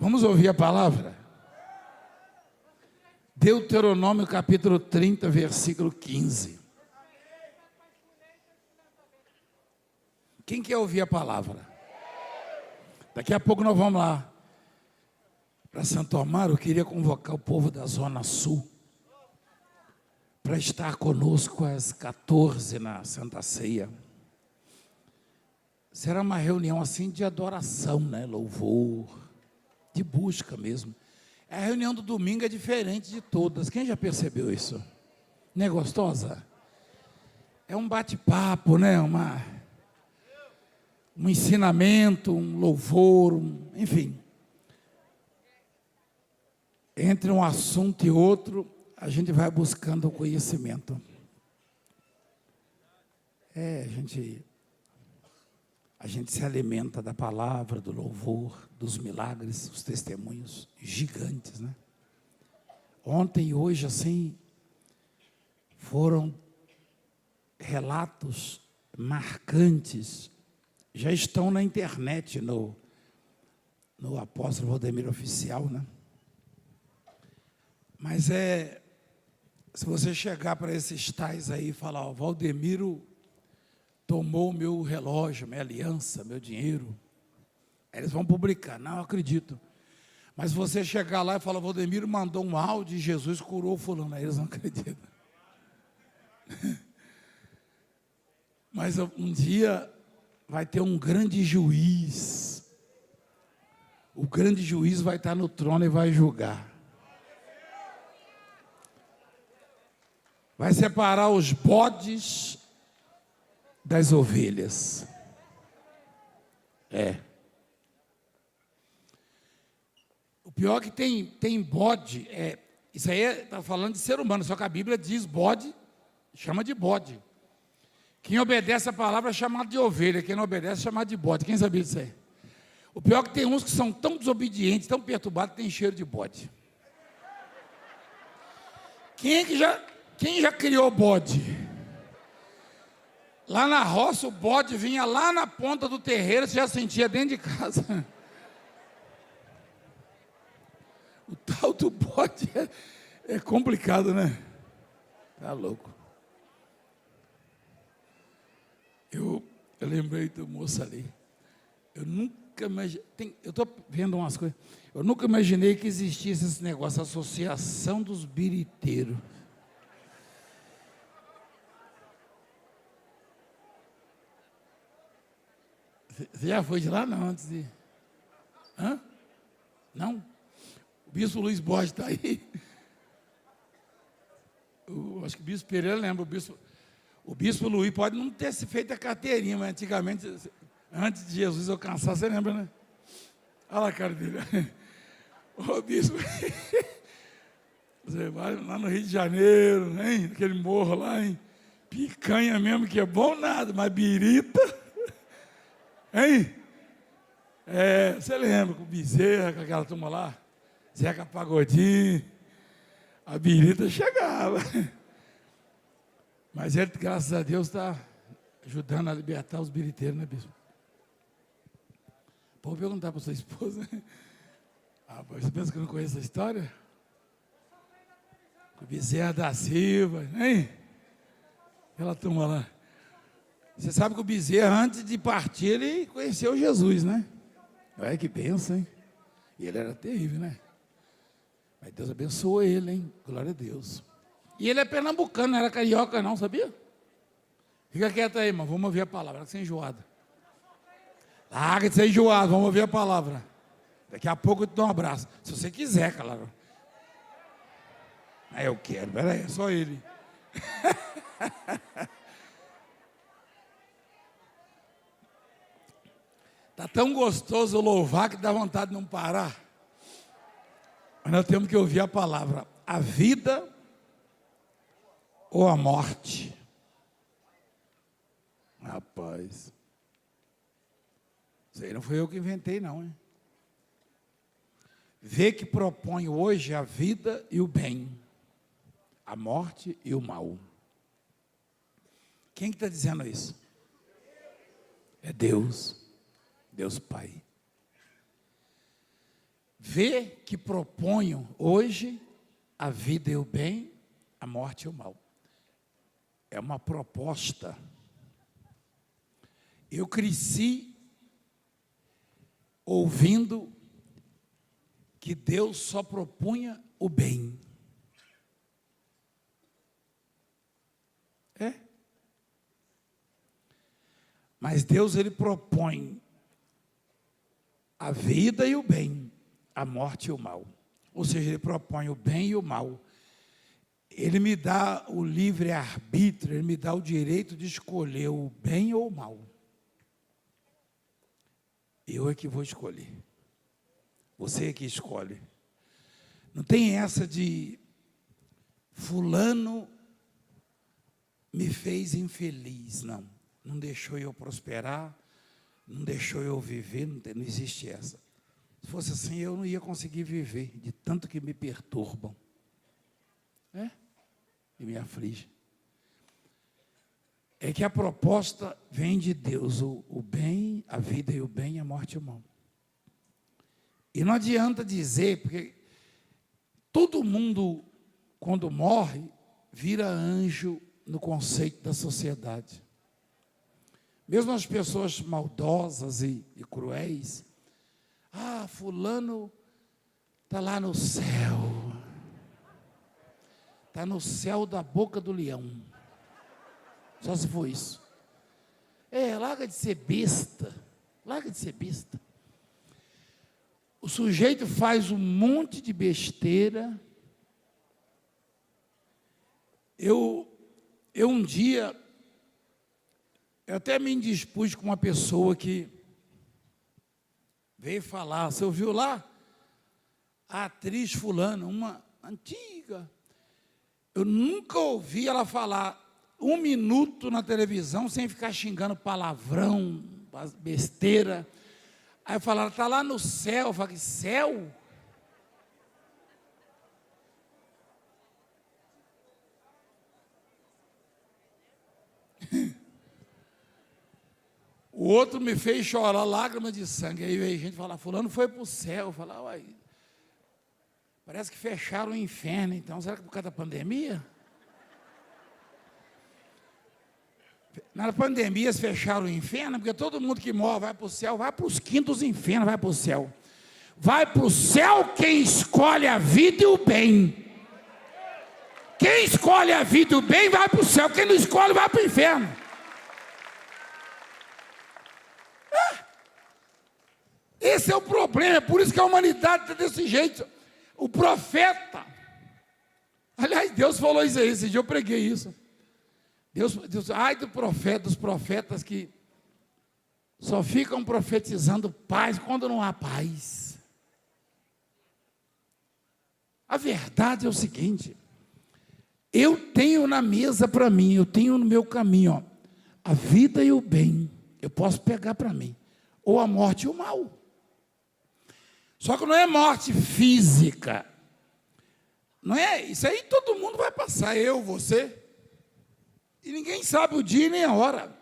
Vamos ouvir a palavra? Deuteronômio capítulo 30, versículo 15. Quem quer ouvir a palavra? Daqui a pouco nós vamos lá para Santo Amaro. Eu queria convocar o povo da Zona Sul para estar conosco às 14 na Santa Ceia. Será uma reunião assim de adoração, né? Louvor, de busca mesmo. A reunião do domingo é diferente de todas. Quem já percebeu isso? Não é gostosa? É um bate-papo, né? Um ensinamento, um louvor, enfim. Entre um assunto e outro, a gente vai buscando o conhecimento. A gente se alimenta da palavra, do louvor, dos milagres, os testemunhos gigantes, né? Ontem e hoje, assim, foram relatos marcantes, já estão na internet, no Apóstolo Valdemiro Oficial, né? Mas se você chegar para esses tais aí e falar, ó, Valdemiro tomou meu relógio, minha aliança, meu dinheiro, eles vão publicar, não acredito. Mas se você chegar lá e falar, Valdemiro mandou um áudio e Jesus curou fulano, aí eles não acreditam. Mas um dia vai ter um grande juiz. O grande juiz vai estar no trono e vai julgar. Vai separar os bodes das ovelhas. O pior é que tem bode. Isso aí está falando de ser humano, só que a Bíblia diz bode, chama de bode. Quem obedece a palavra é chamado de ovelha, quem não obedece é chamado de bode. Quem sabia disso aí? O pior é que tem uns que são tão desobedientes, tão perturbados, que tem cheiro de bode. Quem já criou bode? Lá na roça, o bode vinha lá na ponta do terreiro, você já sentia dentro de casa. O tal do bode é complicado, né? Tá louco. Eu lembrei do moço ali. Eu nunca imaginei. Eu estou vendo umas coisas. Eu nunca imaginei que existisse esse negócio, Associação dos Biriteiros. Você já foi de lá? Não, antes de... Hã? Não? O bispo Luiz Borges está aí. Acho que o bispo Pereira lembra. O bispo Luiz pode não ter se feito a carteirinha, mas antigamente, antes de Jesus alcançar, você lembra, né? Olha lá a cara dele. Ô bispo, você vai lá no Rio de Janeiro, hein? Aquele morro lá, hein? Picanha mesmo, que é bom nada, mas birita... Hein? Você lembra com o Bezerra, com aquela turma lá? Zeca Pagodinho, a birita chegava. Mas ele, graças a Deus, está ajudando a libertar os biriteiros, né, bispo? Vou perguntar para sua esposa. Você pensa que eu não conheço a história? Com o Bezerra da Silva, hein? Aquela turma lá. Você sabe que o Bezerra, antes de partir, ele conheceu Jesus, né? Olha que benção, hein? E ele era terrível, né? Mas Deus abençoou ele, hein? Glória a Deus. E ele é pernambucano, não era carioca não, sabia? Fica quieto aí, irmão, vamos ouvir a palavra, que você é enjoado. Larga de ser enjoado, vamos ouvir a palavra. Daqui a pouco eu te dou um abraço. Se você quiser, claro. Eu quero, peraí, é só ele. Está tão gostoso louvar que dá vontade de não parar. Mas nós temos que ouvir a palavra. A vida ou a morte? Rapaz. Isso aí não foi eu que inventei, não, hein? Vê que propõe hoje a vida e o bem, a morte e o mal. Quem que está dizendo isso? É Deus. Deus Pai. vê que proponho hoje a vida e o bem, a morte e o mal. É uma proposta. Eu cresci ouvindo que Deus só propunha o bem. É? Mas Deus, Ele propõe a vida e o bem, a morte e o mal. Ou seja, Ele propõe o bem e o mal. Ele me dá o livre-arbítrio, Ele me dá o direito de escolher o bem ou o mal. Eu é que vou escolher. Você é que escolhe. Não tem essa de fulano me fez infeliz, não. Não deixou eu prosperar, não deixou eu viver, não existe essa. Se fosse assim, eu não ia conseguir viver, de tanto que me perturbam. E me aflige. É que a proposta vem de Deus, o bem, a vida e o bem, a morte e o mal. E não adianta dizer, porque todo mundo, quando morre, vira anjo no conceito da sociedade. Mesmo as pessoas maldosas e cruéis, fulano está lá no céu. Está no céu da boca do leão. Só se for isso. Larga de ser besta. Larga de ser besta. O sujeito faz um monte de besteira. Eu um dia, eu até me indispus com uma pessoa que veio falar. Você ouviu lá? A atriz fulana, uma antiga. Eu nunca ouvi ela falar 1 minuto na televisão sem ficar xingando palavrão, besteira. Aí falaram, está lá no céu. Eu falei, céu? O outro me fez chorar lágrimas de sangue. Aí veio gente falar, fulano foi para o céu. Eu falei, uai, parece que fecharam o inferno, então. Será que por causa da pandemia? Na pandemia eles fecharam o inferno, porque todo mundo que morre vai para o céu, vai para os quintos infernos, vai para o céu. Vai para o céu quem escolhe a vida e o bem. Quem escolhe a vida e o bem vai para o céu, quem não escolhe vai para o inferno. Esse é o problema, é por isso que a humanidade está desse jeito. O profeta, aliás, Deus falou isso aí, esse dia eu preguei isso. Deus, ai dos profetas que só ficam profetizando paz quando não há paz. A verdade é o seguinte, eu tenho na mesa para mim, eu tenho no meu caminho, a vida e o bem, eu posso pegar para mim, ou a morte e o mal. Só que não é morte física, não é, isso aí todo mundo vai passar, eu, você, e ninguém sabe o dia nem a hora.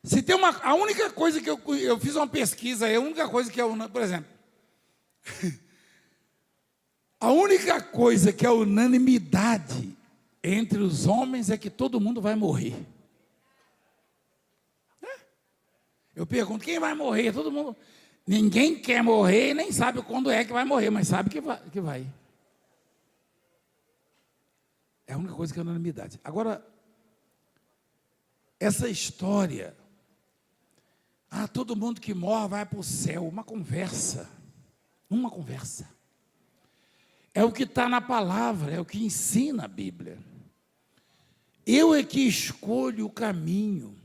Se tem a única coisa que eu fiz uma pesquisa, a única coisa que por exemplo, a única coisa que é unanimidade entre os homens é que todo mundo vai morrer. Eu pergunto, quem vai morrer? Todo mundo. Ninguém quer morrer e nem sabe quando é que vai morrer, mas sabe que vai. É a única coisa que é unanimidade. Agora, essa história, todo mundo que morre vai para o céu, uma conversa. É o que está na palavra, é o que ensina a Bíblia. Eu é que escolho o caminho.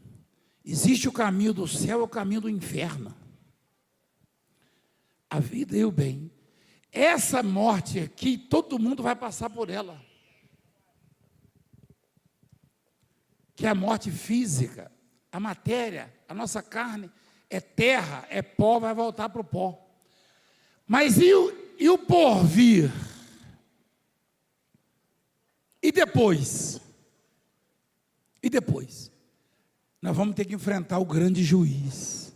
Existe o caminho do céu e o caminho do inferno. A vida e o bem. Essa morte aqui, todo mundo vai passar por ela. Que é a morte física, a matéria, a nossa carne, é terra, é pó, vai voltar para o pó. Mas e o porvir? E depois? E depois? Nós vamos ter que enfrentar o grande juiz.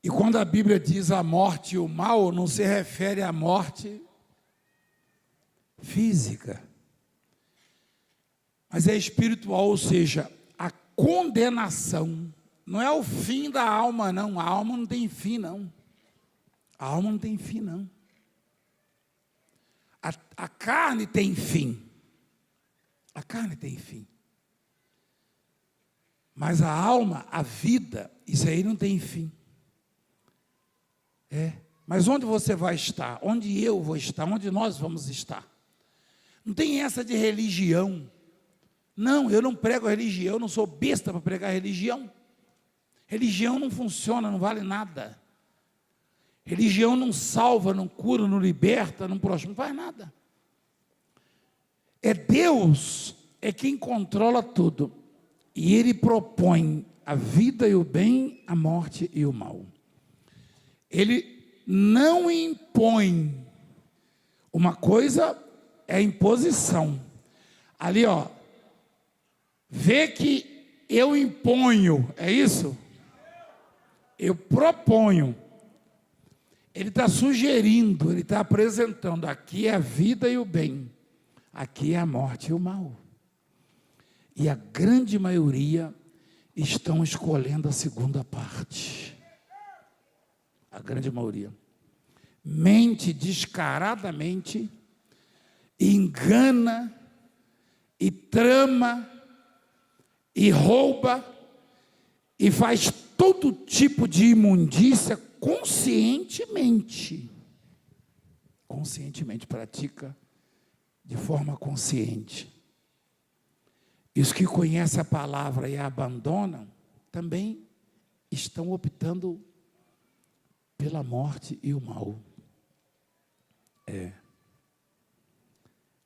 E quando a Bíblia diz a morte e o mal, não se refere à morte física, mas é espiritual, ou seja, a condenação. Não é o fim da alma, não. A alma não tem fim, não. A alma não tem fim, não. A carne tem fim. A carne tem fim. Mas a alma, a vida, isso aí não tem fim. Mas onde você vai estar? Onde eu vou estar? Onde nós vamos estar? Não tem essa de religião. Não, eu não prego religião, eu não sou besta para pregar religião. Religião não funciona, não vale nada. Religião não salva, não cura, não liberta, não prospera, não faz nada. É Deus, é quem controla tudo. E Ele propõe a vida e o bem, a morte e o mal. Ele não impõe. Uma coisa é imposição. Ali, vê que eu imponho, é isso? Eu proponho. Ele está sugerindo, ele está apresentando, aqui é a vida e o bem, aqui é a morte e o mal. E a grande maioria estão escolhendo a segunda parte. A grande maioria. Mente descaradamente, engana, e trama, e rouba, e faz todo tipo de imundícia conscientemente. Conscientemente, pratica de forma consciente. E os que conhecem a palavra e a abandonam, também estão optando pela morte e o mal.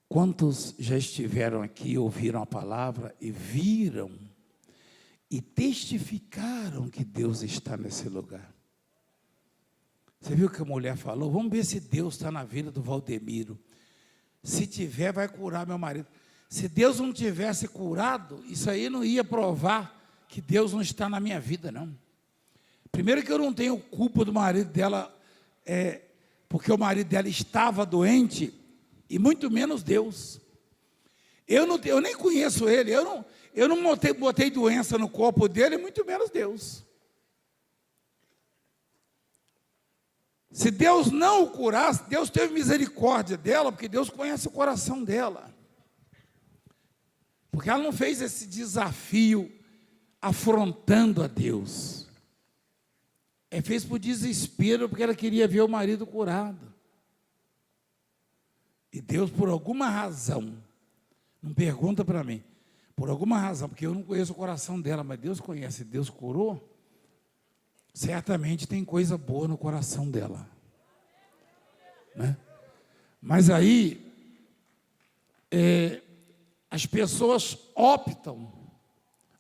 Quantos já estiveram aqui, ouviram a palavra e viram e testificaram que Deus está nesse lugar? Você viu o que a mulher falou? Vamos ver se Deus está na vida do Valdemiro. Se tiver, vai curar meu marido. Se Deus não tivesse curado, isso aí não ia provar que Deus não está na minha vida, não. Primeiro que eu não tenho culpa do marido dela, porque o marido dela estava doente, e muito menos Deus. Eu nem conheço ele, eu não botei doença no corpo dele, muito menos Deus. Se Deus não o curasse, Deus teve misericórdia dela, porque Deus conhece o coração dela. Porque ela não fez esse desafio afrontando a Deus. Fez por desespero, porque ela queria ver o marido curado. E Deus, por alguma razão, não pergunta para mim, por alguma razão, porque eu não conheço o coração dela, mas Deus conhece, Deus curou, certamente tem coisa boa no coração dela. Né? Mas aí, as pessoas optam,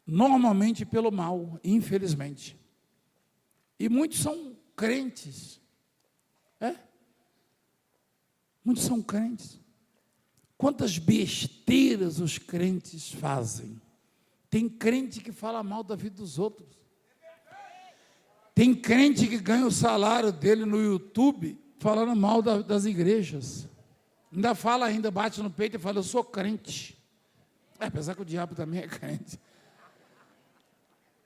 normalmente pelo mal, infelizmente. E muitos são crentes. Muitos são crentes. Quantas besteiras os crentes fazem. Tem crente que fala mal da vida dos outros. Tem crente que ganha o salário dele no YouTube falando mal das igrejas. Ainda bate no peito e fala, eu sou crente. Apesar que o diabo também é crente.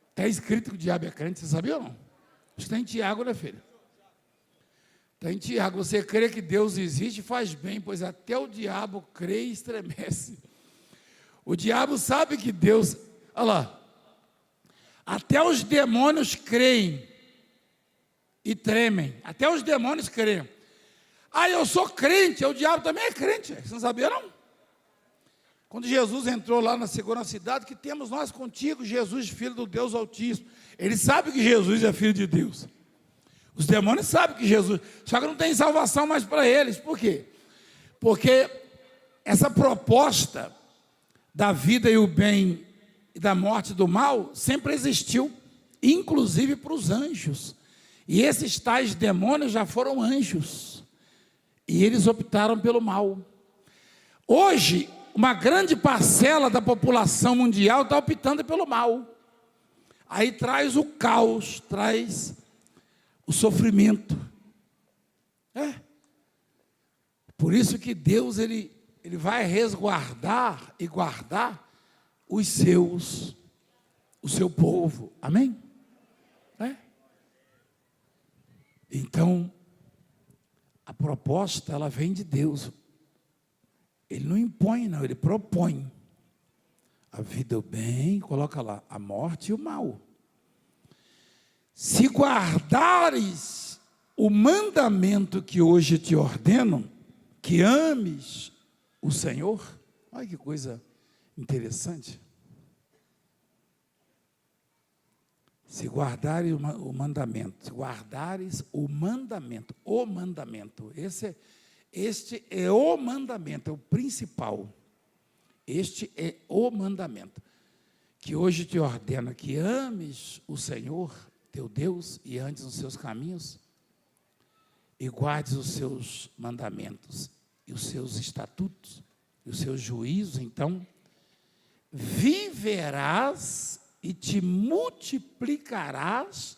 Está escrito que o diabo é crente, você sabia ou não? Está em Tiago, né, filho? Está em Tiago, você crê que Deus existe, faz bem, pois até o diabo crê e estremece. O diabo sabe que Deus, olha lá, até os demônios creem e tremem, até os demônios creem. Eu sou crente, o diabo também é crente, você não sabia não? Quando Jesus entrou lá na segunda cidade, que temos nós contigo, Jesus, filho do Deus Altíssimo. Ele sabe que Jesus é filho de Deus. Os demônios sabem que Jesus, só que não tem salvação mais para eles. Por quê? Porque essa proposta da vida e o bem e da morte e do mal sempre existiu, inclusive para os anjos. E esses tais demônios já foram anjos. E eles optaram pelo mal. Hoje, uma grande parcela da população mundial está optando pelo mal. Aí traz o caos, traz o sofrimento. Por isso que Deus, ele vai resguardar e guardar o seu povo. Amém? Então, a proposta, ela vem de Deus. Ele não impõe, não, ele propõe. A vida e o bem, coloca lá, a morte e o mal. Se guardares o mandamento que hoje te ordeno, que ames o Senhor. Olha que coisa interessante. Se guardares o mandamento, se guardares o mandamento, este é o mandamento, é o principal. Este é o mandamento, que hoje te ordena que ames o Senhor, teu Deus, e andes nos seus caminhos, e guardes os seus mandamentos, e os seus estatutos, e os seus juízos, então, viverás e te multiplicarás,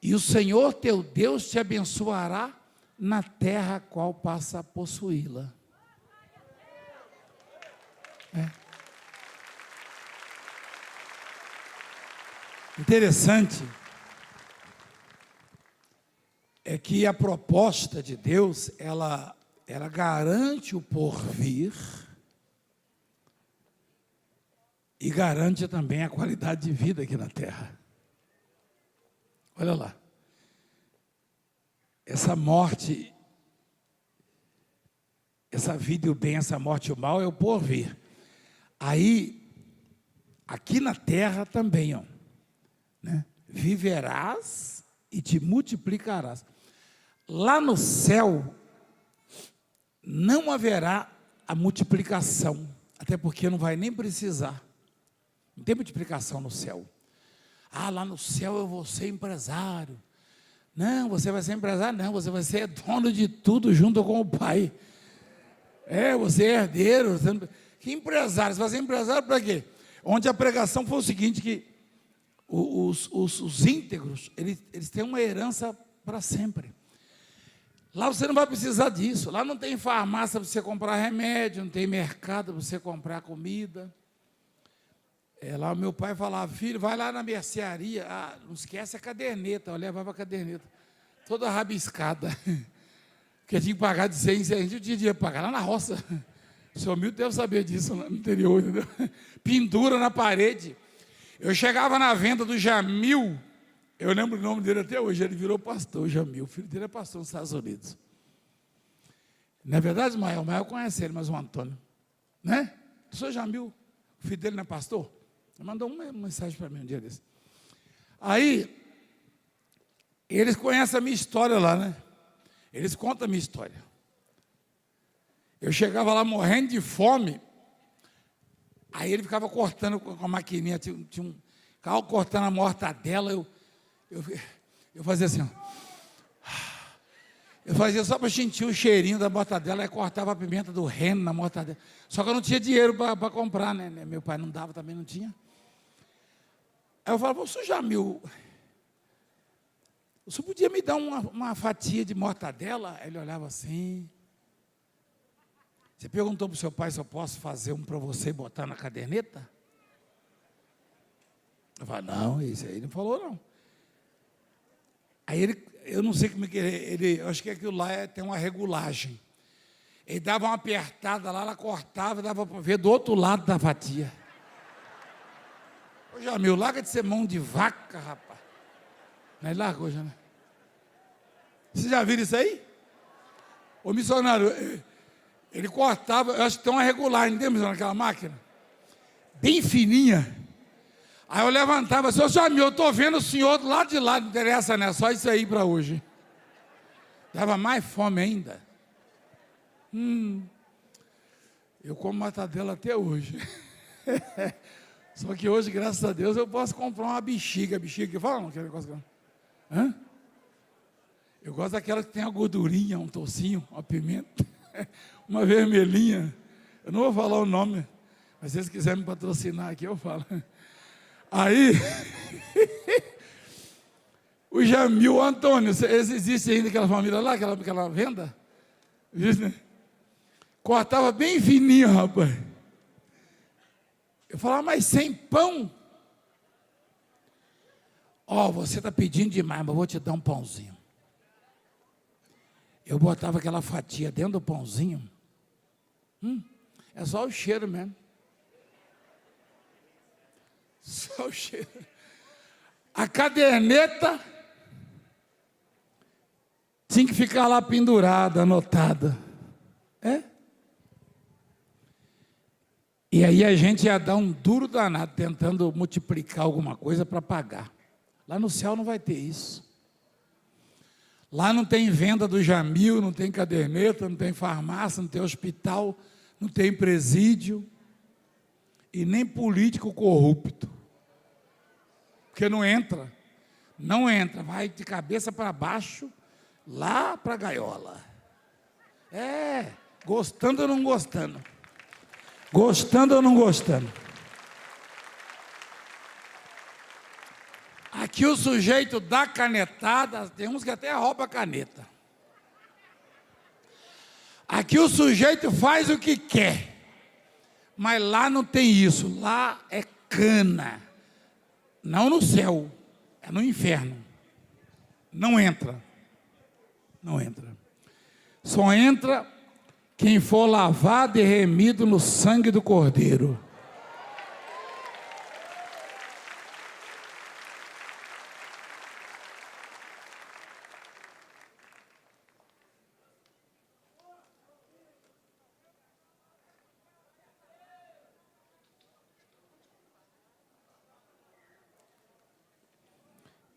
e o Senhor teu Deus te abençoará na terra a qual passa a possuí-la. Interessante é que a proposta de Deus, ela garante o porvir e garante também a qualidade de vida aqui na terra. Olha lá. Essa morte, essa vida e o bem, essa morte e o mal é o porvir. Aí, aqui na terra também, né? Viverás e te multiplicarás. Lá no céu, não haverá a multiplicação, até porque não vai nem precisar. Não tem multiplicação no céu. Lá no céu eu vou ser empresário. Não, você vai ser empresário, não, você vai ser dono de tudo junto com o Pai. Você é herdeiro. Que empresário? Você vai ser empresário para quê? Onde a pregação foi o seguinte, que os íntegros, eles têm uma herança para sempre. Lá você não vai precisar disso. Lá não tem farmácia para você comprar remédio, não tem mercado para você comprar comida. Lá o meu pai falava, filho, vai lá na mercearia, não esquece a caderneta, eu levava a caderneta, toda rabiscada, porque tinha que pagar de 100 em 100, a gente tinha dinheiro para pagar lá na roça. O senhor Milton deve saber disso no interior, entendeu? Pendura na parede. Eu chegava na venda do Jamil, eu lembro o nome dele até hoje, ele virou pastor, o Jamil, o filho dele é pastor nos Estados Unidos. Não é verdade, Ismael? O Ismael conhece ele, mas o Antônio, né? O senhor Jamil, o filho dele não é pastor? Ele mandou uma mensagem para mim um dia desse. Aí, eles conhecem a minha história lá, né? Eles contam a minha história. Eu chegava lá morrendo de fome, aí ele ficava cortando com a maquininha, ficava cortando a mortadela, eu fazia assim, eu fazia só para sentir o cheirinho da mortadela, aí cortava a pimenta do reino na mortadela. Só que eu não tinha dinheiro para comprar, né? Meu pai não dava, também não tinha. Aí eu falava, ô senhor Jamil, o senhor podia me dar uma fatia de mortadela? Aí ele olhava assim. Você perguntou para o seu pai se eu posso fazer um para você e botar na caderneta? Eu falei, não, isso aí não falou não. Aí eu não sei como é que eu acho que aquilo lá tem uma regulagem. Ele dava uma apertada lá, ela cortava, dava para ver do outro lado da fatia. Ô Jamil, larga de ser mão de vaca, rapaz. Não é largou já, né? Vocês já viram isso aí? O missionário, ele cortava, eu acho que tem uma regulagem, não tem, missionário, naquela máquina? Bem fininha. Aí eu levantava, seu Jamil, eu estou vendo o senhor do lado de lá, não interessa, né? Só isso aí para hoje. Dava mais fome ainda. Eu como mortadela até hoje. Só que hoje, graças a Deus, eu posso comprar uma bexiga. Bexiga que fala, não? Aquele negócio que... Hã? Eu gosto daquela que tem uma gordurinha, um tocinho, uma pimenta, uma vermelhinha. Eu não vou falar o nome, mas se vocês quiserem me patrocinar aqui, eu falo. Aí, O Jamil, o Antônio, existe ainda aquela família lá, aquela venda? Existe, né? Cortava bem fininho, rapaz. Eu falava, mas sem pão? Ó, você está pedindo demais, mas eu vou te dar um pãozinho. Eu botava aquela fatia dentro do pãozinho. É só o cheiro mesmo. Só o cheiro. A caderneta tinha que ficar lá pendurada, anotada. E aí a gente ia dar um duro danado, tentando multiplicar alguma coisa para pagar. Lá no céu não vai ter isso. Lá não tem venda do Jamil, não tem caderneta, não tem farmácia, não tem hospital, não tem presídio e nem político corrupto. Porque não entra, vai de cabeça para baixo, lá para a gaiola. Gostando ou não gostando. Gostando ou não gostando. Aqui o sujeito dá canetada, tem uns que até rouba a caneta. Aqui o sujeito faz o que quer, mas lá não tem isso, lá é cana. Não no céu, é no inferno. Não entra. Não entra. Só entra quem for lavado e remido no sangue do Cordeiro.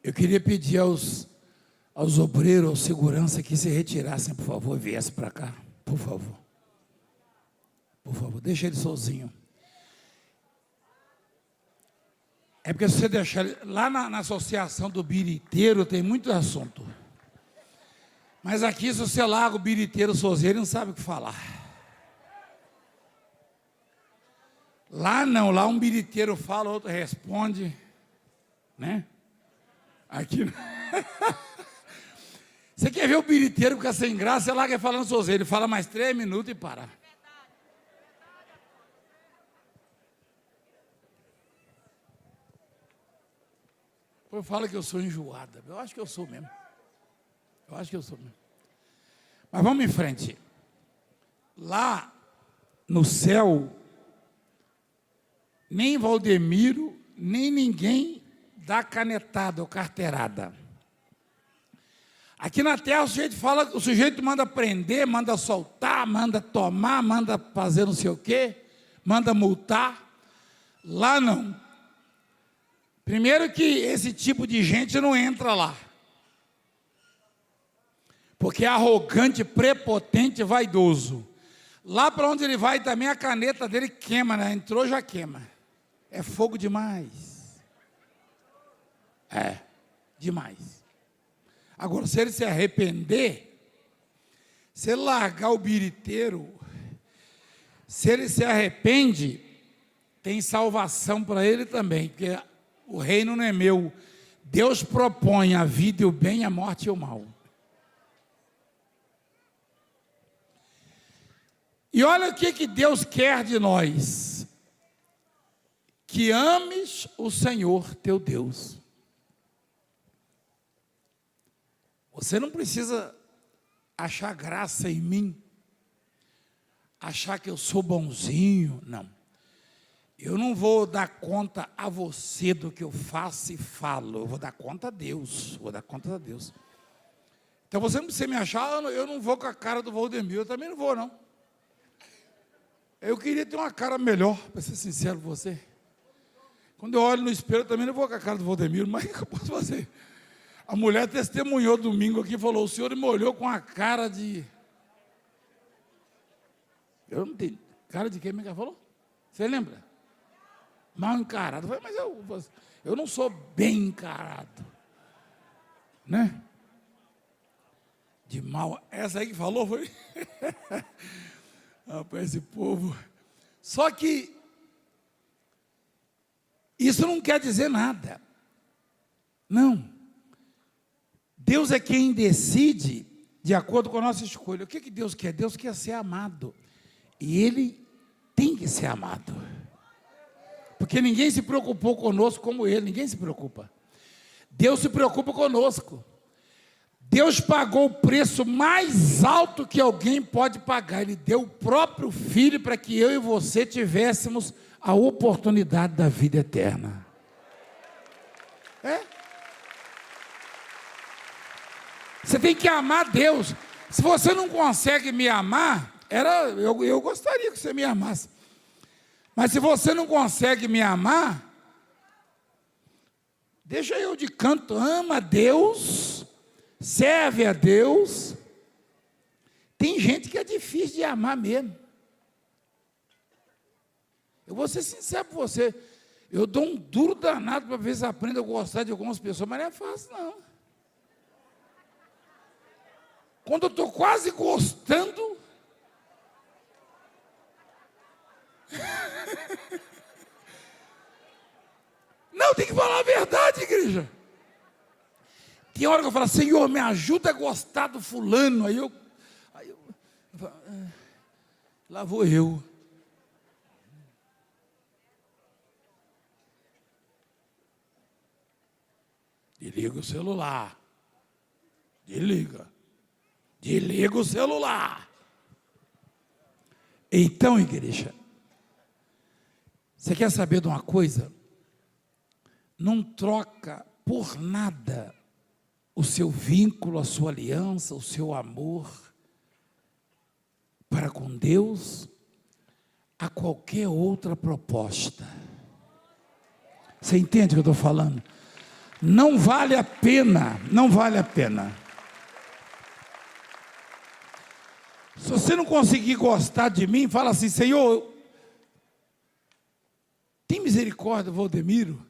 Eu queria pedir aos obreiros, aos segurança que se retirassem, por favor, e viessem para cá, por favor. Por favor, deixa ele sozinho. É porque se você deixar ele, lá na associação do biriteiro tem muito assunto. Mas aqui, se você larga o biriteiro sozinho, ele não sabe o que falar. Lá não, lá um biriteiro fala, outro responde, né? Aqui não. Você quer ver o biriteiro ficar sem graça, você larga ele falando sozinho, ele fala mais 3 minutos e para. Eu falo que eu sou enjoada, eu acho que eu sou mesmo. Mas vamos em frente. Lá no céu, nem Valdemiro, nem ninguém dá canetada ou carteirada. Aqui na terra o sujeito manda prender, manda soltar, manda tomar, manda fazer não sei o quê, manda multar. Lá não. Primeiro que esse tipo de gente não entra lá. Porque é arrogante, prepotente, vaidoso. Lá para onde ele vai também a caneta dele queima, né? Entrou, já queima. É fogo demais. Demais. Agora, se ele se arrepender, se ele largar o biriteiro, se ele se arrepende, tem salvação para ele também, porque o reino não é meu. Deus propõe a vida e o bem, a morte e o mal. E olha o que Deus quer de nós. Que ames o Senhor teu Deus. Você não precisa achar graça em mim, achar que eu sou bonzinho, não. Eu não vou dar conta a você do que eu faço e falo, eu vou dar conta a Deus, Então você não precisa me achar, eu não vou com a cara do Valdemiro, eu também não vou, não. Eu queria ter uma cara melhor, para ser sincero com você. Quando eu olho no espelho, eu também não vou com a cara do Valdemiro, mas o que eu posso fazer? A mulher testemunhou domingo aqui e falou, o senhor me olhou com a cara de... Eu não tenho cara de quem me falou? Você lembra? Mal encarado. Eu falei, mas eu não sou bem encarado. Né? De mal. Essa aí que falou foi... Rapaz, esse povo... Só que isso não quer dizer nada. Não. Deus é quem decide de acordo com a nossa escolha. O que Deus quer? Deus quer ser amado. E Ele tem que ser amado. Porque ninguém se preocupou conosco como Ele, ninguém se preocupa. Deus se preocupa conosco. Deus pagou o preço mais alto que alguém pode pagar. Ele deu o próprio Filho para que eu e você tivéssemos a oportunidade da vida eterna. Você tem que amar Deus. Se você não consegue me amar, eu gostaria que você me amasse. Mas se você não consegue me amar, deixa eu de canto. Ama a Deus, serve a Deus. Tem gente que é difícil de amar mesmo. Eu vou ser sincero com você. Eu dou um duro danado para ver se aprendo a gostar de algumas pessoas, mas não é fácil, não. Quando eu estou quase gostando, não, tem que falar a verdade, igreja. Tem hora que eu falo, Senhor, me ajuda a gostar do fulano. Aí eu falo, lá vou eu. Desliga o celular. Desliga o celular. Então, igreja, você quer saber de uma coisa? Não troca por nada o seu vínculo, a sua aliança, o seu amor para com Deus a qualquer outra proposta. Você entende o que eu estou falando? Não vale a pena, não vale a pena. Se você não conseguir gostar de mim, fala assim, Senhor, tem misericórdia, Valdemiro,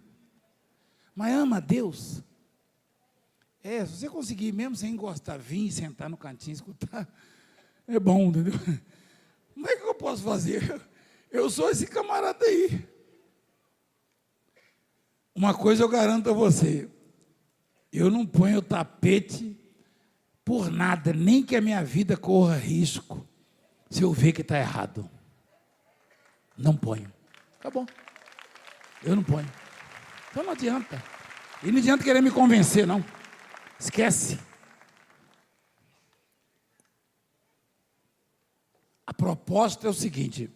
mas ama a Deus. Se você conseguir mesmo sem gostar, vir, sentar no cantinho, escutar, é bom, entendeu? Como é que eu posso fazer? Eu sou esse camarada aí. Uma coisa eu garanto a você, eu não ponho o tapete por nada, nem que a minha vida corra risco, se eu ver que está errado. Não ponho. Acabou. Eu não ponho. Então não adianta. E não adianta querer me convencer, não. Esquece. A proposta é o seguinte: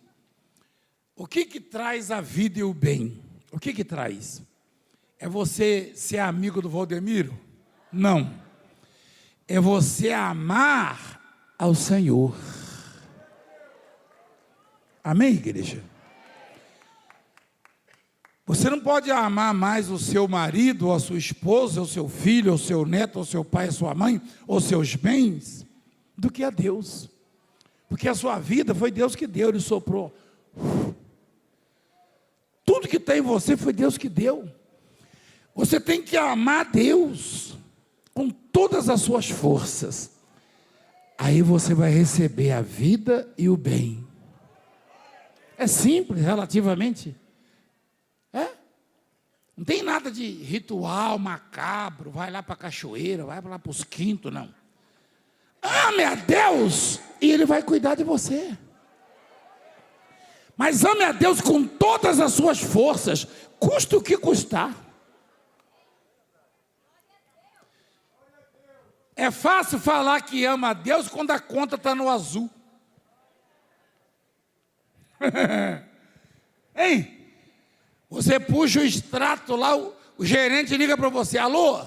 o que traz a vida e o bem? O que traz? É você ser amigo do Valdemiro? Não. É você amar ao Senhor. Amém, igreja? Você não pode amar mais o seu marido, ou a sua esposa, ou seu filho, ou seu neto, ou seu pai, ou sua mãe, ou seus bens, do que a Deus. Porque a sua vida foi Deus que deu, Ele soprou. Tudo que tem em você foi Deus que deu. Você tem que amar Deus com todas as suas forças. Aí você vai receber a vida e o bem. É simples, relativamente. Não tem nada de ritual macabro, vai lá para a cachoeira, vai lá para os quintos, não. Ame a Deus e Ele vai cuidar de você. Mas ame a Deus com todas as suas forças, custa o que custar. É fácil falar que ama a Deus quando a conta está no azul. Hein? Você puxa o extrato lá, o gerente liga para você, alô?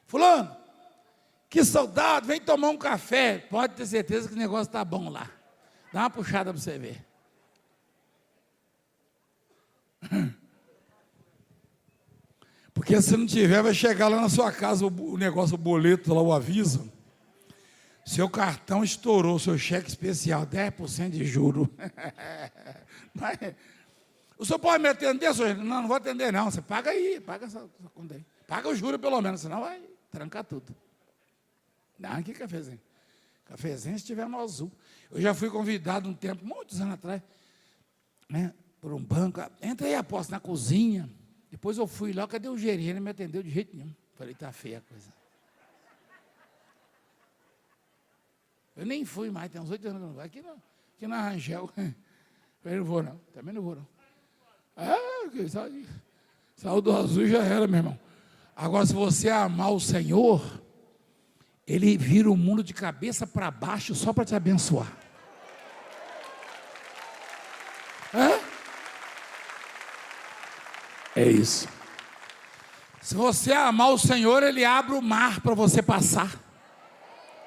Fulano, que saudade, vem tomar um café. Pode ter certeza que o negócio está bom lá. Dá uma puxada para você ver. Porque se não tiver, vai chegar lá na sua casa o negócio, o boleto, lá o aviso. Seu cartão estourou, seu cheque especial, 10% de juro. Mas, o senhor pode me atender, senhor? Não, não vou atender não. Você paga aí, paga essa conta aí. Paga o juro pelo menos, senão vai trancar tudo. Não, que cafezinho. Cafezinho se tiver no azul. Eu já fui convidado um tempo, muitos anos atrás, né, por um banco. Entra aí, apóstolo, na cozinha. Depois eu fui lá, cadê o gerente? Ele não me atendeu de jeito nenhum. Falei, está feia a coisa. Eu nem fui mais, tem uns 8 anos que eu não vou. Aqui na Rangel. Eu não vou, não. Também não vou, não. Saiu do azul já era, meu irmão. Agora, se você amar o Senhor, Ele vira o mundo de cabeça para baixo só para te abençoar. É isso. Se você amar o Senhor, Ele abre o mar para você passar.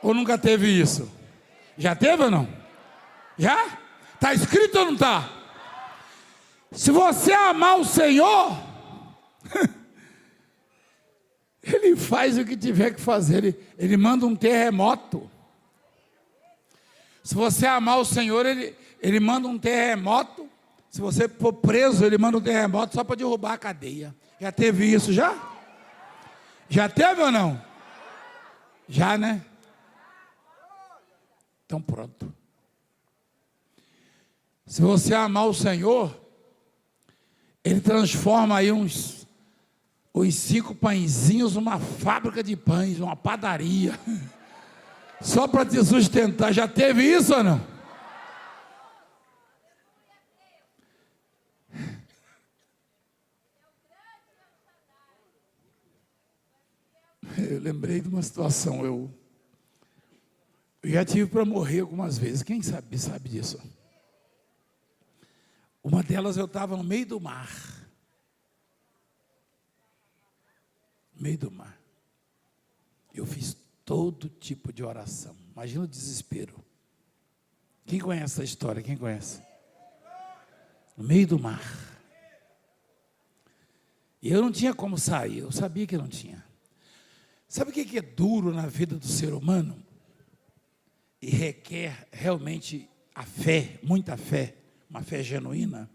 Ou nunca teve isso? Já teve ou não? Já? Está escrito ou não está? Se você amar o Senhor, Ele faz o que tiver que fazer. Ele manda um terremoto. Se você amar o Senhor, Ele manda um terremoto. Se você for preso, Ele manda um terremoto só para derrubar a cadeia. Já teve isso já? Já teve ou não? Já, né? Então pronto. Se você amar o Senhor, Ele transforma aí os 5 pãezinhos numa fábrica de pães, uma padaria. Só para te sustentar. Já teve isso ou não? Eu lembrei de uma situação, eu já tive para morrer algumas vezes, quem sabe disso. Uma delas eu estava no meio do mar. Eu fiz todo tipo de oração, imagina o desespero. Quem conhece essa história? Quem conhece? No meio do mar. E eu não tinha como sair, eu sabia que não tinha. Sabe o que é duro na vida do ser humano? E requer realmente a fé, muita fé, uma fé genuína.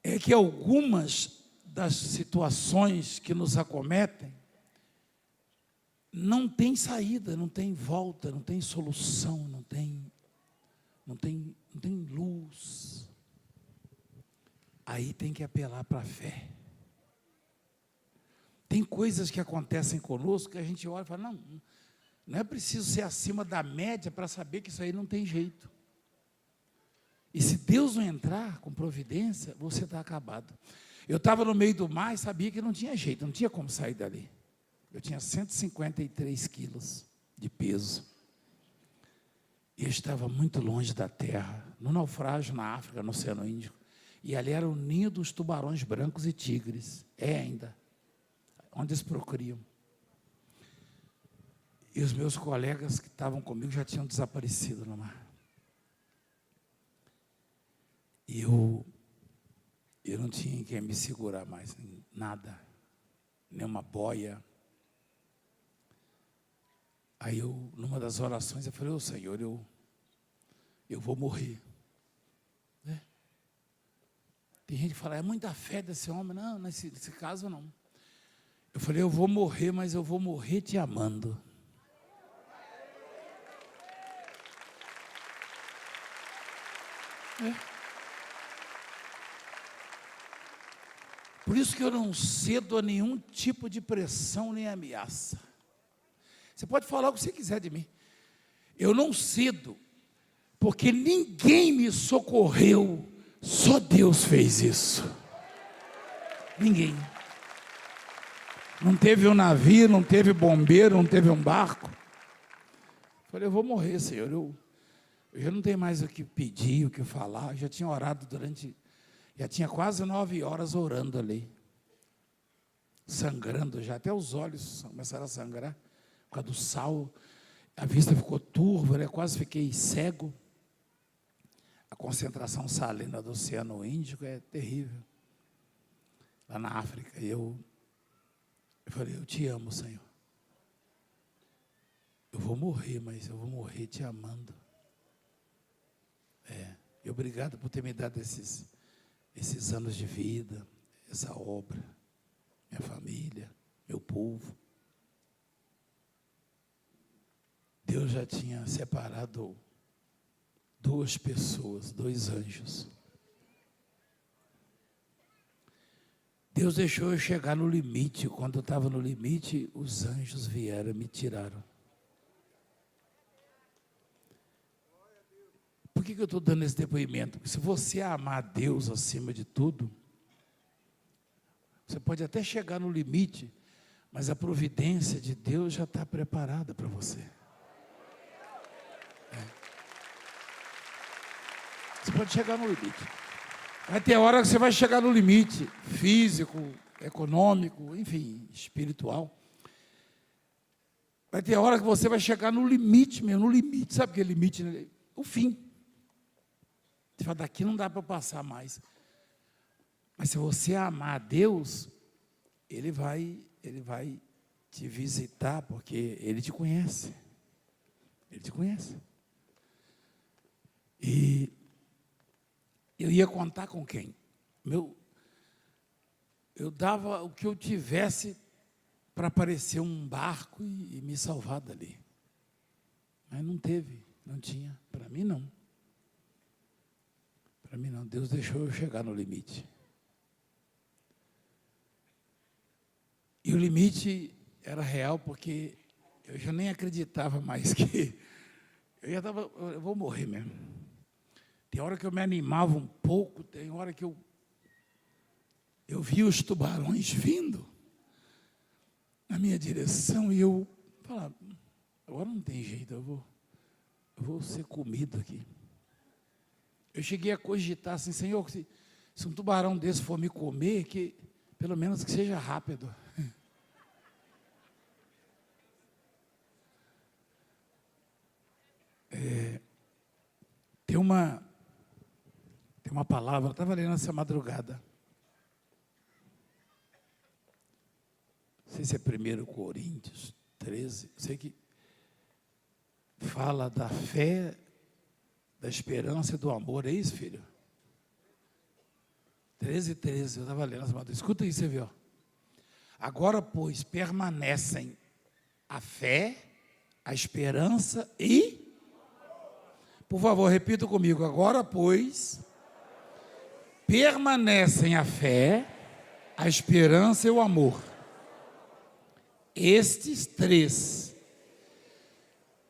É que algumas das situações que nos acometem não tem saída, não tem volta, não tem solução, não tem luz. Aí tem que apelar para a fé. Tem coisas que acontecem conosco que a gente olha e fala, não é preciso ser acima da média para saber que isso aí não tem jeito. E se Deus não entrar com providência, você está acabado. Eu estava no meio do mar e sabia que não tinha jeito, não tinha como sair dali. Eu tinha 153 quilos de peso. E eu estava muito longe da terra, no naufrágio na África, no Oceano Índico. E ali era o ninho dos tubarões brancos e tigres. É ainda. Onde eles procriam. E os meus colegas que estavam comigo já tinham desaparecido no mar. E eu não tinha quem me segurar mais, nada, nenhuma boia. Aí numa das orações, eu falei, ô Senhor, eu vou morrer. Né? Tem gente que fala, é muita fé desse homem. Não, nesse caso não. Eu falei, eu vou morrer, mas eu vou morrer te amando. Por isso que eu não cedo a nenhum tipo de pressão nem ameaça. Você pode falar o que você quiser de mim. Eu não cedo, porque ninguém me socorreu, só Deus fez isso. Ninguém. Não teve um navio, não teve bombeiro, não teve um barco. Falei, eu vou morrer, Senhor. Eu já não tenho mais o que pedir, o que falar. Eu já tinha orado já tinha quase 9 horas orando ali. Sangrando já, até os olhos começaram a sangrar. Por causa do sal, a vista ficou turva, né? Quase fiquei cego. A concentração salina do Oceano Índico é terrível. Lá na África, eu falei, eu te amo, Senhor. Eu vou morrer, mas eu vou morrer te amando. E obrigado por ter me dado esses anos de vida, essa obra, minha família, meu povo. Deus já tinha separado 2 pessoas, 2 anjos. Deus deixou eu chegar no limite. Quando eu estava no limite, os anjos vieram e me tiraram. por que eu estou dando esse depoimento? Porque se você amar Deus acima de tudo, você pode até chegar no limite, mas a providência de Deus já está preparada para você. Você pode chegar no limite. Vai ter hora que você vai chegar no limite físico, econômico, enfim, espiritual. Vai ter hora que você vai chegar no limite mesmo, no limite. Sabe o que é limite? O fim. Você fala, daqui não dá para passar mais. Mas se você amar a Deus, Ele vai te visitar, porque Ele te conhece. Ele te conhece. E eu ia contar com quem? Eu dava o que eu tivesse para aparecer um barco e me salvar dali. Mas não teve, não tinha. Para mim, não. Para mim, não. Deus deixou eu chegar no limite. E o limite era real, porque eu já nem acreditava mais que eu vou morrer mesmo. Tem hora que eu me animava um pouco, tem hora que eu via os tubarões vindo na minha direção e eu falava, agora não tem jeito, eu vou ser comido aqui. Eu cheguei a cogitar assim, Senhor, se um tubarão desse for me comer, que pelo menos que seja rápido. Tem uma palavra, eu estava lendo essa madrugada. Não sei se é 1 Coríntios 13, sei que fala da fé, da esperança e do amor. É isso, filho? 13, eu estava lendo essa madrugada. Escuta aí, você vê, ó. Agora, pois, permanecem a fé, a esperança e... Por favor, repita comigo. Agora, pois, permanecem a fé, a esperança e o amor. Estes três.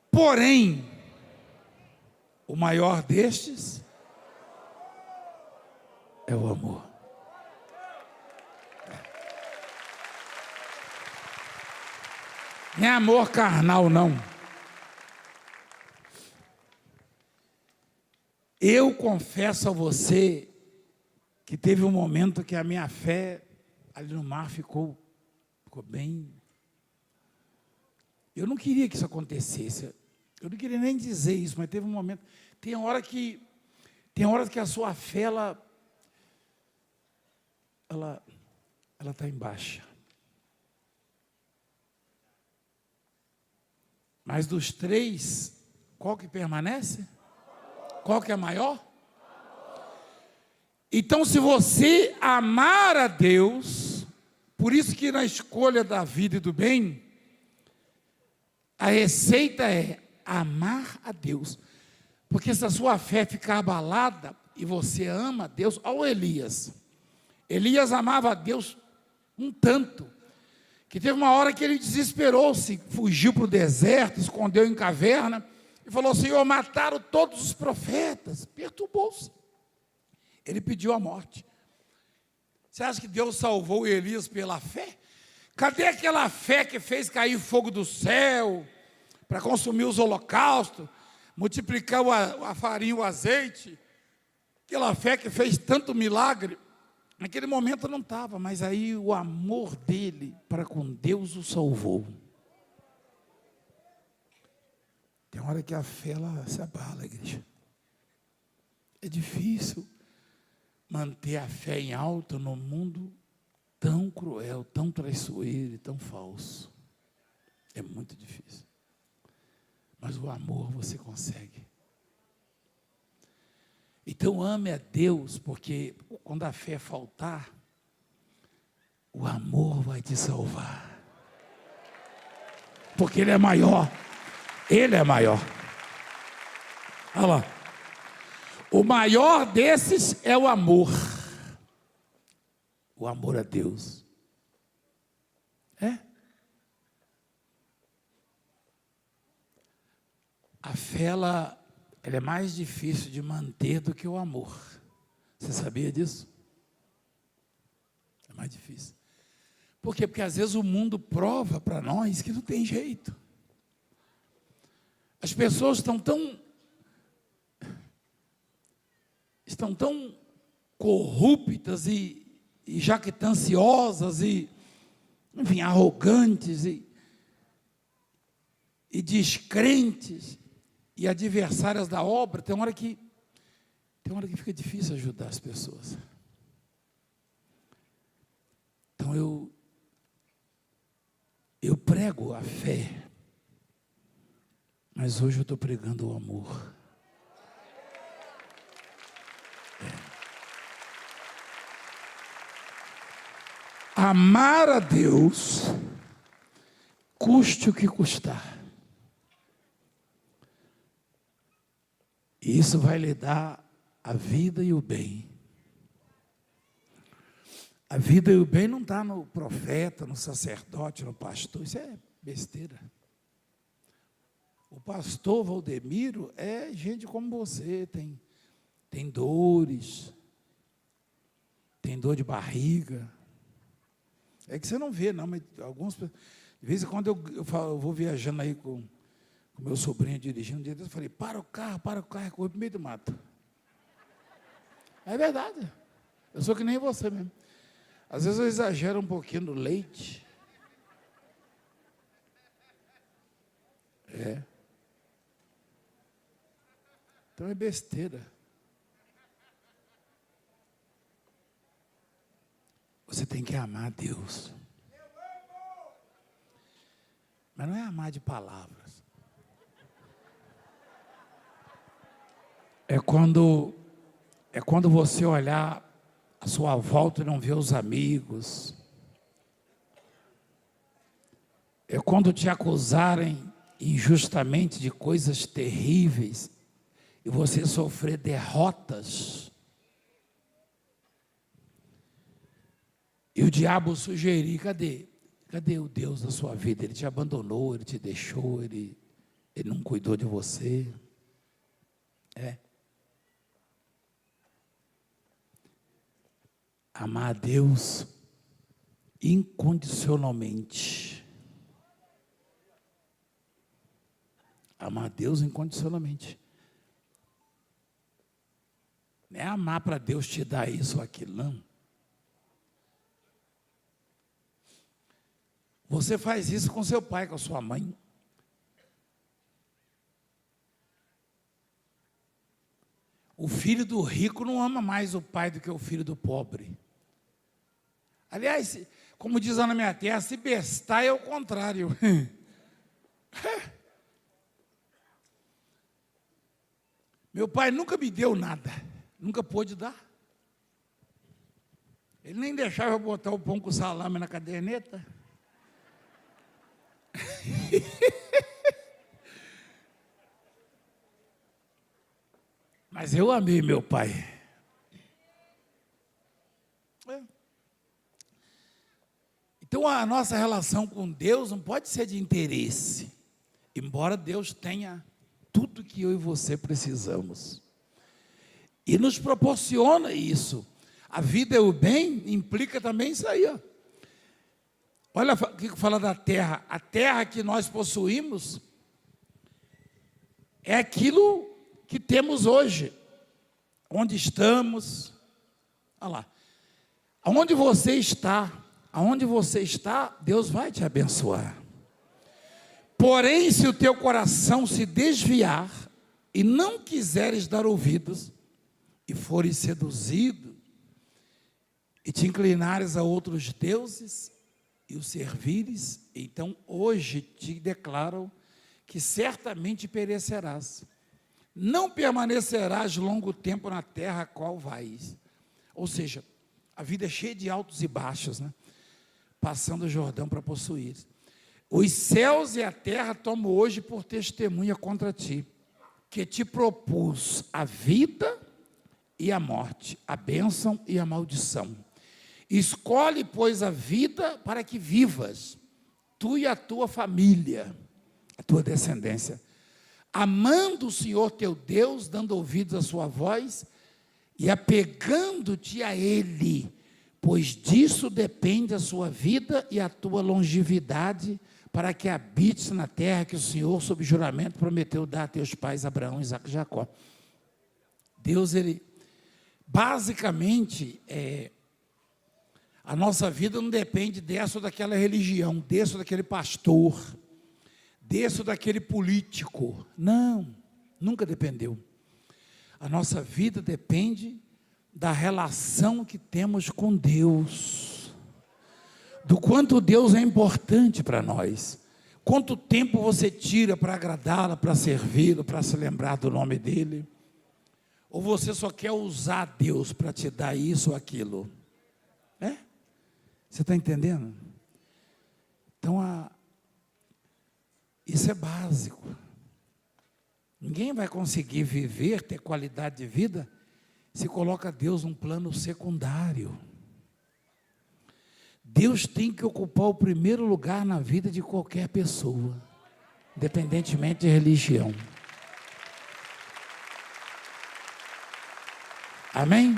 Porém, o maior destes é o amor. Não é amor carnal, não. Eu confesso a você que teve um momento que a minha fé ali no mar ficou bem... Eu não queria que isso acontecesse. Eu não queria nem dizer isso, mas teve um momento... Tem hora que a sua fé, ela está em baixa. Mas dos três, qual que permanece? Qual que é maior? Então, se você amar a Deus, por isso que na escolha da vida e do bem, a receita é amar a Deus. Porque se a sua fé ficar abalada e você ama a Deus, olha o Elias. Elias amava a Deus um tanto, que teve uma hora que ele desesperou-se, fugiu para o deserto, escondeu em caverna, e falou, Senhor, mataram todos os profetas. Perturbou-se. Ele pediu a morte. Você acha que Deus salvou Elias pela fé? Cadê aquela fé que fez cair fogo do céu, para consumir os holocaustos, multiplicar a farinha e o azeite? Aquela fé que fez tanto milagre. Naquele momento não estava, mas aí o amor dele para com Deus o salvou. Tem hora que a fé ela se abala, igreja. É difícil manter a fé em alta num mundo tão cruel, tão traiçoeiro e tão falso. É muito difícil. Mas o amor você consegue. Então ame a Deus, porque quando a fé faltar, o amor vai te salvar. Porque Ele é maior. Ele é maior. Olha lá. O maior desses é o amor. O amor a Deus. É? A fé, ela ele é mais difícil de manter do que o amor. Você sabia disso? É mais difícil. Por quê? Porque às vezes o mundo prova para nós que não tem jeito. As pessoas estão tão corruptas e jactanciosas e, enfim, arrogantes e descrentes e adversárias da obra. Tem hora que fica difícil ajudar as pessoas. Então eu prego a fé, mas hoje eu estou pregando o amor. Amar a Deus, custe o que custar. E isso vai lhe dar a vida e o bem. A vida e o bem não está no profeta, no sacerdote, no pastor. Isso é besteira. O pastor Valdemiro é gente como você, tem dores, tem dor de barriga. É que você não vê, não, mas alguns, de vez em quando eu vou viajando aí com meu sobrinho dirigindo, um dia eu falei, para o carro, corre para o meio do mato. É verdade. Eu sou que nem você mesmo. Às vezes eu exagero um pouquinho no leite. Então é besteira. Você tem que amar a Deus. Mas não é amar de palavras. É quando você olhar a sua volta e não ver os amigos. É quando te acusarem injustamente de coisas terríveis e você sofrer derrotas. E o diabo sugerir, cadê o Deus da sua vida? Ele te abandonou, ele te deixou, ele não cuidou de você. Amar a Deus incondicionalmente. Amar a Deus incondicionalmente. Não é amar para Deus te dar isso ou aquilo, não. Você faz isso com seu pai, com a sua mãe. O filho do rico não ama mais o pai do que o filho do pobre. Aliás, como diz lá na minha terra, se bestar é o contrário. Meu pai nunca me deu nada, nunca pôde dar. Ele nem deixava eu botar o pão com salame na caderneta. Mas eu amei meu pai. Então a nossa relação com Deus não pode ser de interesse, embora Deus tenha tudo que eu e você precisamos. E nos proporciona isso. A vida e o bem implica também isso aí, ó. Olha o que fala da terra. A terra que nós possuímos é aquilo que temos hoje. Onde estamos. Olha lá. Aonde você está, Deus vai te abençoar. Porém, se o teu coração se desviar e não quiseres dar ouvidos, e fores seduzido, e te inclinares a outros deuses, e os servires, então hoje te declaro que certamente perecerás. Não permanecerás longo tempo na terra a qual vais. Ou seja, a vida é cheia de altos e baixos, né? Passando o Jordão para possuir. Os céus e a terra tomo hoje por testemunha contra ti, que te propus a vida e a morte, a bênção e a maldição. Escolhe, pois, a vida para que vivas, tu e a tua família, a tua descendência. amando o Senhor teu Deus, dando ouvidos à sua voz e apegando-te a Ele, pois disso depende a sua vida e a tua longevidade, para que habites na terra que o Senhor, sob juramento, prometeu dar a teus pais Abraão, Isaque e Jacó. Deus, Ele, basicamente, a nossa vida não depende dessa ou daquela religião, desse ou daquele pastor, desse ou daquele político. Não, nunca dependeu. A nossa vida depende da relação que temos com Deus, do quanto Deus é importante para nós, quanto tempo você tira para agradá-lo, para servi-lo, para se lembrar do nome dEle, ou você só quer usar Deus para te dar isso ou aquilo? Você está entendendo? Então, isso é básico. Ninguém vai conseguir viver, ter qualidade de vida, se coloca Deus num plano secundário. Deus tem que ocupar o primeiro lugar na vida de qualquer pessoa, independentemente de religião. Amém?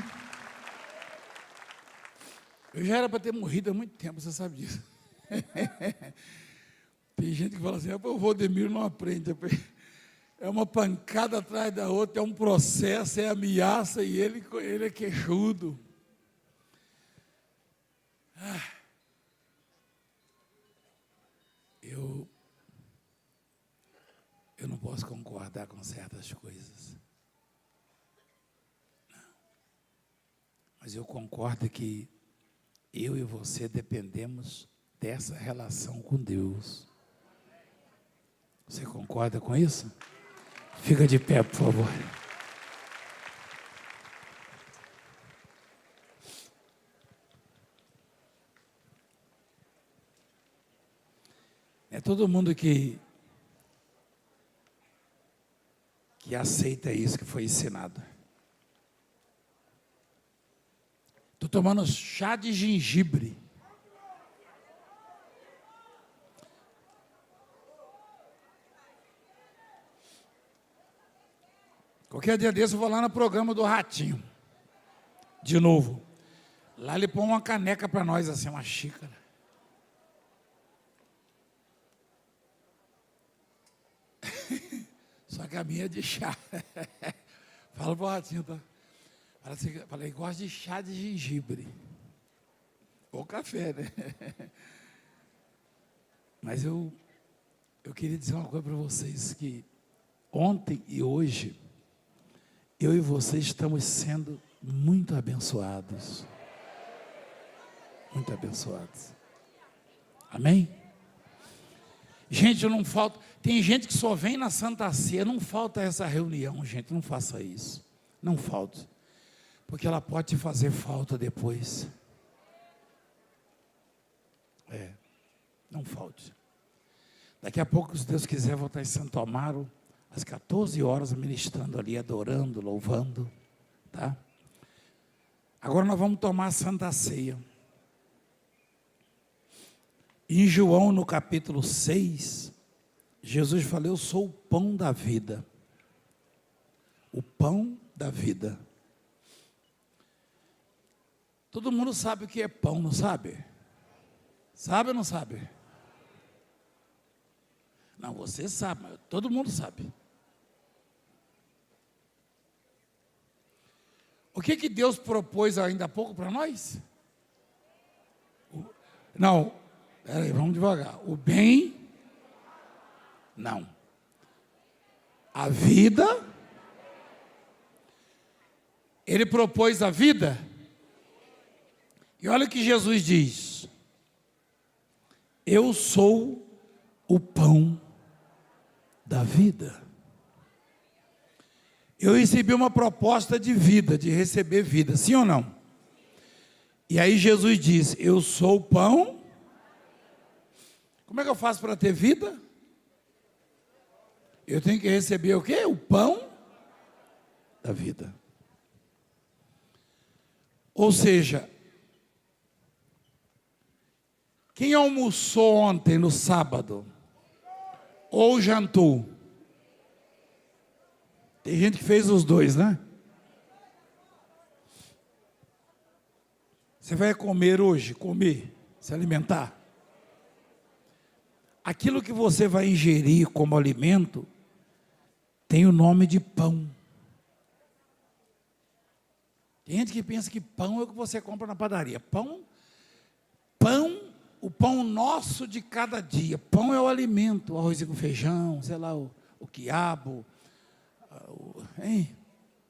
Eu já era para ter morrido há muito tempo, você sabe disso. Tem gente que fala assim, o Valdemiro não aprende. É uma pancada atrás da outra, é um processo, é ameaça, e ele é queixudo. Eu não posso concordar com certas coisas. Não. Mas eu concordo que eu e você dependemos dessa relação com Deus. Você concorda com isso? Fica de pé, por favor. É todo mundo que aceita isso que foi ensinado. Estou tomando chá de gengibre. Qualquer dia desse eu vou lá no programa do Ratinho. De novo. Lá ele põe uma caneca para nós, assim, uma xícara. Só que a minha é de chá. Fala pro Ratinho, tá? Falei, gosto de chá de gengibre. Ou café, né? Mas eu queria dizer uma coisa para vocês, que ontem e hoje, eu e vocês estamos sendo muito abençoados. Muito abençoados. Amém? Gente, eu não falta. Tem gente que só vem na Santa Ceia, não falta essa reunião, gente, não faça isso. Não falta. Porque ela pode te fazer falta depois. Não falte. Daqui a pouco, se Deus quiser, vou estar em Santo Amaro, às 14 horas, ministrando ali, adorando, louvando, tá? Agora nós vamos tomar a Santa Ceia. Em João, no capítulo 6, Jesus falou, eu sou o pão da vida. O pão da vida. Todo mundo sabe o que é pão, não sabe? Sabe ou não sabe? Não, você sabe, mas todo mundo sabe. O que Deus propôs ainda há pouco para nós? Não, peraí, vamos devagar. O bem, não. A vida, Ele propôs a vida. E olha o que Jesus diz. Eu sou o pão da vida. Eu recebi uma proposta de vida, de receber vida, sim ou não? E aí Jesus diz, eu sou o pão. Como é que eu faço para ter vida? Eu tenho que receber o quê? O pão da vida. Ou seja, quem almoçou ontem no sábado? Ou jantou? Tem gente que fez os dois, né? Você vai comer hoje, se alimentar. Aquilo que você vai ingerir como alimento tem o nome de pão. Tem gente que pensa que pão é o que você compra na padaria. Pão, o pão nosso de cada dia. Pão é o alimento, o arroz com feijão, sei lá, o quiabo,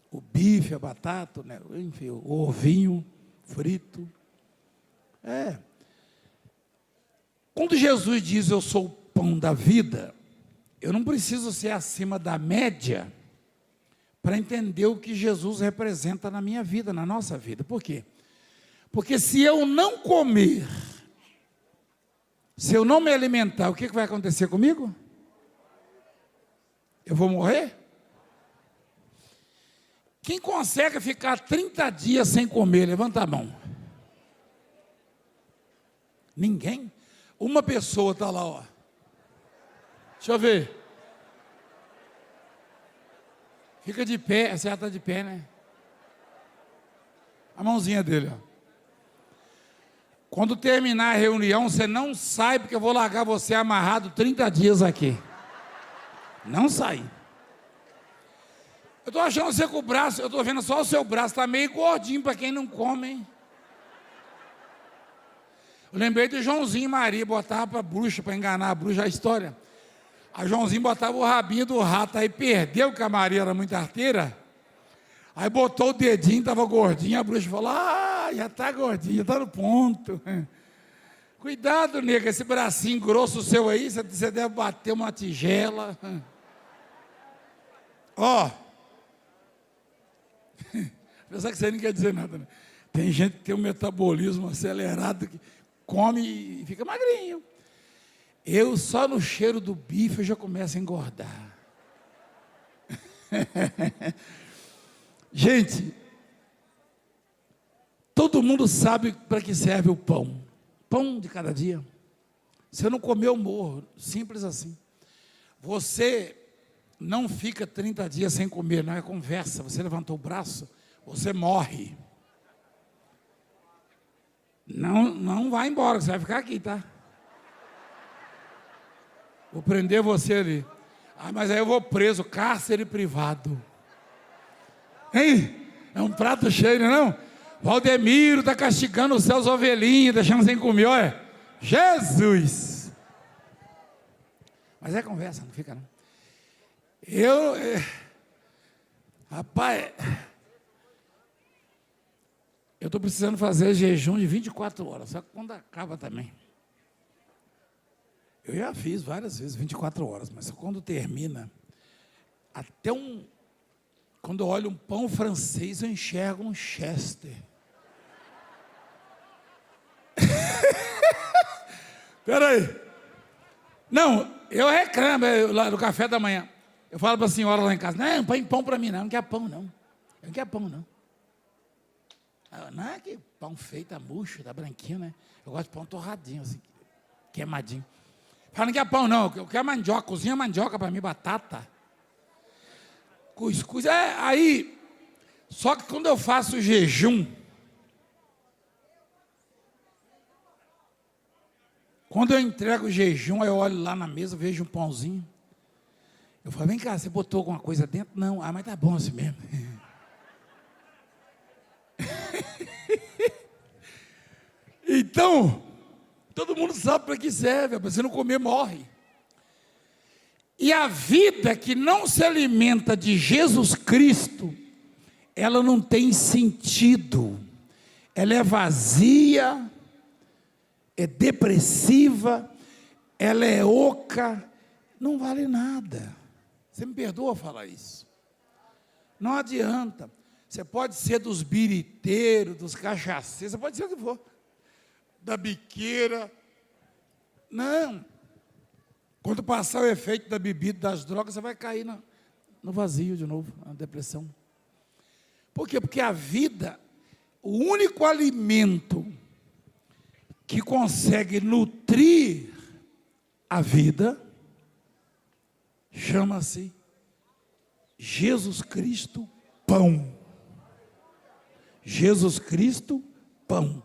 o bife, a batata, né? Enfim, o ovinho frito. Quando Jesus diz eu sou o pão da vida, eu não preciso ser acima da média para entender o que Jesus representa na minha vida, na nossa vida. Por quê? Porque se eu não comer, se eu não me alimentar, o que vai acontecer comigo? Eu vou morrer? Quem consegue ficar 30 dias sem comer, levanta a mão. Ninguém? Uma pessoa está lá, ó. Deixa eu ver. Fica de pé, você já está de pé, né? A mãozinha dele, ó. Quando terminar a reunião, você não sai, porque eu vou largar você amarrado 30 dias aqui. Não sai. Eu estou achando você com o braço, eu estou vendo só o seu braço, está meio gordinho para quem não come, hein? Eu lembrei do Joãozinho e Maria, botava para a bruxa, para enganar a bruxa, a história. A Joãozinho botava o rabinho do rato, aí perdeu, que a Maria era muito arteira. Aí botou o dedinho, estava gordinho, a bruxa falou, já está gordinho, já está no ponto. Cuidado, nega, esse bracinho grosso seu aí, você deve bater uma tigela. Ó. Apesar que você não quer dizer nada, né? Tem gente que tem um metabolismo acelerado, que come e fica magrinho. Eu só no cheiro do bife eu já começo a engordar. Gente, todo mundo sabe para que serve o pão. Pão de cada dia. Se eu não comer, eu morro. Simples assim. Você não fica 30 dias sem comer, não é conversa. Você levantou o braço, você morre. Não vai embora, você vai ficar aqui, tá? Vou prender você ali. Mas aí eu vou preso, cárcere privado. Hein? É um prato cheio, não? Valdemiro está castigando os seus ovelhinhos, deixando sem comer, olha. Jesus! Mas é conversa, não fica não. Rapaz, eu estou precisando fazer jejum de 24 horas, só que quando acaba também. Eu já fiz várias vezes 24 horas, mas só quando termina, quando eu olho um pão francês, eu enxergo um Chester. Espera aí. Não, eu reclamo lá no café da manhã. Eu falo para a senhora lá em casa, não põe pão para mim não quer pão não. Eu não quero pão não. Não é que pão feito, tá murcho, tá branquinho, né? Eu gosto de pão torradinho, assim, queimadinho. Fala, não quer pão não, eu quero mandioca, cozinha mandioca para mim, batata. Cuscuz, aí, só que quando eu faço jejum, quando eu entrego o jejum, eu olho lá na mesa, vejo um pãozinho. Eu falo, vem cá, você botou alguma coisa dentro? Não, mas tá bom assim mesmo. Então, todo mundo sabe para que serve, para você não comer, morre. E a vida que não se alimenta de Jesus Cristo, ela não tem sentido, ela é vazia, é depressiva, ela é oca, não vale nada. Você me perdoa falar isso? Não adianta. Você pode ser dos biriteiros, dos cachaceiros, você pode ser o que for, da biqueira. Não. Quando passar o efeito da bebida, das drogas, você vai cair no vazio de novo, na depressão. Por quê? Porque a vida, o único alimento que consegue nutrir a vida, chama-se Jesus Cristo, pão. Jesus Cristo, pão.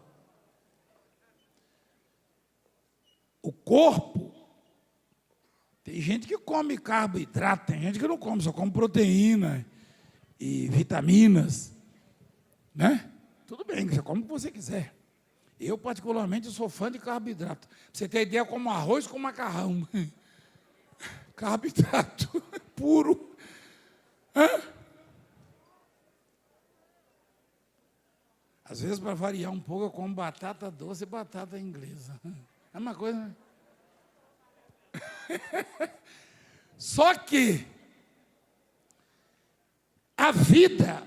O corpo, tem gente que come carboidrato, tem gente que não come, só come proteína e vitaminas, né? Tudo bem, você come o que você quiser. Eu, particularmente, sou fã de carboidrato. Pra você ter ideia, eu como arroz com macarrão. Carboidrato puro. Hã? Às vezes, para variar um pouco, eu como batata doce e batata inglesa. É uma coisa, né? Só que a vida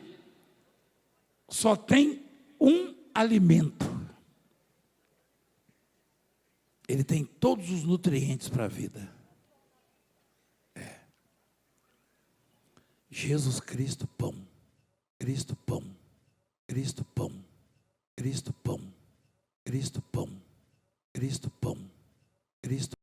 só tem um alimento. Ele tem todos os nutrientes para a vida. Jesus Cristo, pão. Cristo, pão. Cristo, pão. Cristo, pão. Cristo, pão. Cristo, pão. Cristo,